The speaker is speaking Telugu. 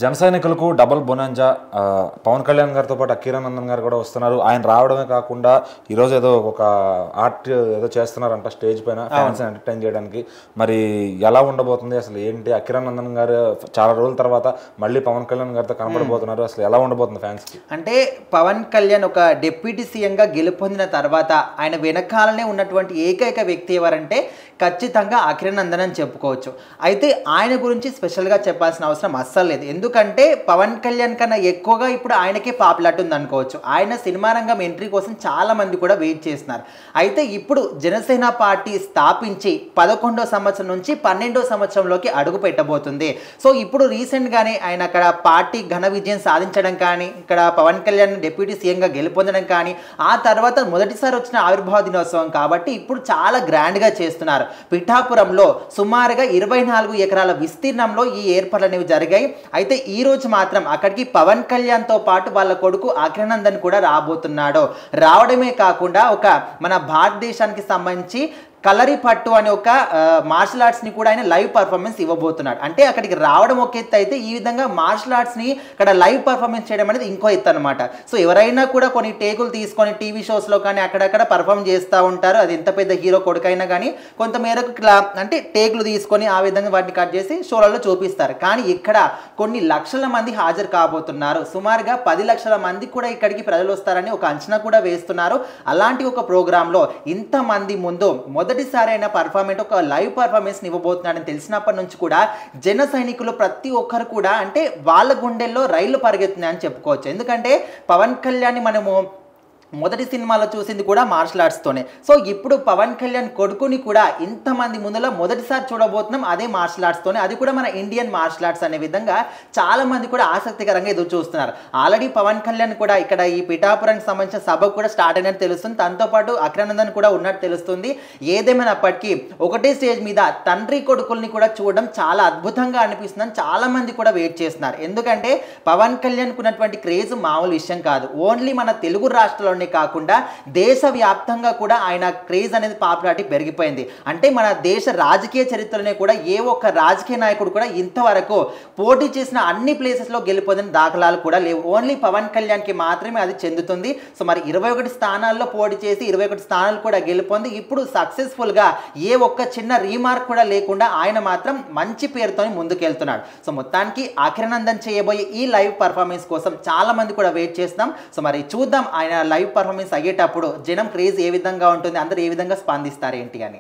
జన సైనికులకు డబుల్ బొనాంజా పవన్ కళ్యాణ్ గారితో పాటు అకీరానందన్ గారు కూడా వస్తున్నారు. ఆయన రావడమే కాకుండా ఈరోజు ఏదో ఒక ఆర్ట్ ఏదో చేస్తున్నారంట స్టేజ్ పైన ఫ్యాన్స్ ఎంటర్టైన్ చేయడానికి. మరి ఎలా ఉండబోతుంది అసలు ఏంటి? అకీరానందన్ గారు చాలా రోజుల తర్వాత మళ్ళీ పవన్ కళ్యాణ్ గారితో కనబడబోతున్నారు. అసలు ఎలా ఉండబోతుంది ఫ్యాన్స్ కి? అంటే పవన్ కళ్యాణ్ ఒక డిప్యూటీ సీఎం గా గెలుపొందిన తర్వాత ఆయన వెనకాలనే ఉన్నటువంటి ఏకైక వ్యక్తి ఎవరంటే ఖచ్చితంగా అకీరానందన్ అని చెప్పుకోవచ్చు. అయితే ఆయన గురించి స్పెషల్గా చెప్పాల్సిన అవసరం అస్సలు లేదు. ఎందుకంటే పవన్ కళ్యాణ్ కన్నా ఎక్కువగా ఇప్పుడు ఆయనకే పాపులారిటీ ఉంది అనుకోవచ్చు. ఆయన సినిమా రంగం ఎంట్రీ కోసం చాలా మంది కూడా వెయిట్ చేస్తున్నారు. అయితే ఇప్పుడు జనసేన పార్టీ స్థాపించి 11వ సంవత్సరం నుంచి 12వ సంవత్సరంలోకి అడుగు పెట్టబోతుంది. సో ఇప్పుడు రీసెంట్గానే ఆయన అక్కడ పార్టీ ఘన విజయం సాధించడం కానీ, ఇక్కడ పవన్ కళ్యాణ్ డిప్యూటీ సీఎంగా గెలుపొందడం కానీ, ఆ తర్వాత మొదటిసారి వచ్చిన ఆవిర్భావ దినోత్సవం కాబట్టి ఇప్పుడు చాలా గ్రాండ్గా చేస్తున్నారు. పిఠాపురంలో సుమారుగా 24 ఎకరాల విస్తీర్ణంలో ఈ ఏర్పాట్లు అనేవి జరిగాయి. అయితే ఈ రోజు మాత్రం అక్కడికి పవన్ కళ్యాణ్తో పాటు వాళ్ళ కొడుకు అకీరానందన్ కూడా రాబోతున్నాడు. రావడమే కాకుండా ఒక మన భారతదేశానికి సంబంధించి కలరి పట్టు అనే ఒక మార్షల్ ఆర్ట్స్ని కూడా ఆయన లైవ్ పర్ఫార్మెన్స్ ఇవ్వబోతున్నాడు. అంటే అక్కడికి రావడం ఒక ఎత్తు అయితే ఈ విధంగా మార్షల్ ఆర్ట్స్ని ఇక్కడ లైవ్ పర్ఫార్మెన్స్ చేయడం అనేది ఇంకో ఎత్తు అనమాట. సో ఎవరైనా కూడా కొన్ని టేకులు తీసుకొని టీవీ షోస్లో కానీ అక్కడక్కడ పర్ఫామ్ చేస్తూ ఉంటారు. అది ఎంత పెద్ద హీరో కొడుకైనా కానీ కొంతమేరకు అంటే టేకులు తీసుకొని ఆ విధంగా వాటిని కట్ చేసి షోలలో చూపిస్తారు. కానీ ఇక్కడ కొన్ని లక్షల మంది హాజరు కాబోతున్నారు. సుమారుగా 10 లక్షల మంది కూడా ఇక్కడికి ప్రజలు వస్తారని ఒక అంచనా కూడా వేస్తున్నారు. అలాంటి ఒక ప్రోగ్రాంలో ఇంతమంది ముందు మొదటిసారి అయిన పర్ఫార్మెన్స్ ఒక లైవ్ పర్ఫార్మెన్స్ ఇవ్వబోతున్నాడని తెలిసినప్పటి నుంచి కూడా జన సైనికులు ప్రతి ఒక్కరు కూడా అంటే వాళ్ళ గుండెల్లో రైళ్లు పరిగెత్తున్నాయని చెప్పుకోవచ్చు. ఎందుకంటే పవన్ కళ్యాణ్ మనము మొదటి సినిమాలో చూసింది కూడా మార్షల్ ఆర్ట్స్తోనే. సో ఇప్పుడు పవన్ కళ్యాణ్ కొడుకుని కూడా ఇంతమంది ముందులో మొదటిసారి చూడబోతున్నాం అదే మార్షల్ ఆర్ట్స్తోనే, అది కూడా మన ఇండియన్ మార్షల్ ఆర్ట్స్ అనే విధంగా చాలా మంది కూడా ఆసక్తికరంగా ఎదురు చూస్తున్నారు. ఆల్రెడీ పవన్ కళ్యాణ్ కూడా ఇక్కడ ఈ పిఠాపురానికి సంబంధించిన సభ కూడా స్టార్ట్ అయినట్టు తెలుస్తుంది. తనతో పాటు అకీరానందన్ కూడా ఉన్నట్టు తెలుస్తుంది. ఏదేమైనప్పటికీ ఒకటే స్టేజ్ మీద తండ్రి కొడుకుల్ని కూడా చూడడం చాలా అద్భుతంగా అనిపిస్తుందని చాలా మంది కూడా వెయిట్ చేస్తున్నారు. ఎందుకంటే పవన్ కళ్యాణ్కు ఉన్నటువంటి క్రేజ్ మామూలు విషయం కాదు. ఓన్లీ మన తెలుగు రాష్ట్రాల్లో కాకుండా దేశవ్యాప్తంగా కూడా ఆయన క్రేజ్ అనేది పాపులారిటీ పెరిగిపోయింది. అంటే మన దేశ రాజకీయ చరిత్రలోనే కూడా ఏ ఒక్క రాజకీయ నాయకుడు కూడా ఇంతవరకు పోటీ చేసిన అన్ని ప్లేసెస్లో గెలుపొందిన దాఖలాలు కూడా లేవు. ఓన్లీ పవన్ కళ్యాణ్కి మాత్రమే అది చెందుతుంది. సో మరి 21 స్థానాల్లో పోటీ చేసి 21 స్థానాలు కూడా గెలుపొంది ఇప్పుడు సక్సెస్ఫుల్గా ఏ ఒక్క చిన్న రీమార్క్ కూడా లేకుండా ఆయన మాత్రం మంచి పేరుతో ముందుకెళ్తున్నాడు. సో మొత్తానికి అకీరానందన్ చేయబోయే ఈ లైవ్ పర్ఫార్మెన్స్ కోసం చాలా మంది కూడా వెయిట్ చేస్తాం. సో మరి చూద్దాం ఆయన లైవ్ పర్ఫార్మెన్స్ అయ్యేటప్పుడు జనం క్రేజ్ ఏ విధంగా ఉంటుంది, అందరూ ఏ విధంగా స్పందిస్తారు ఏంటి అని.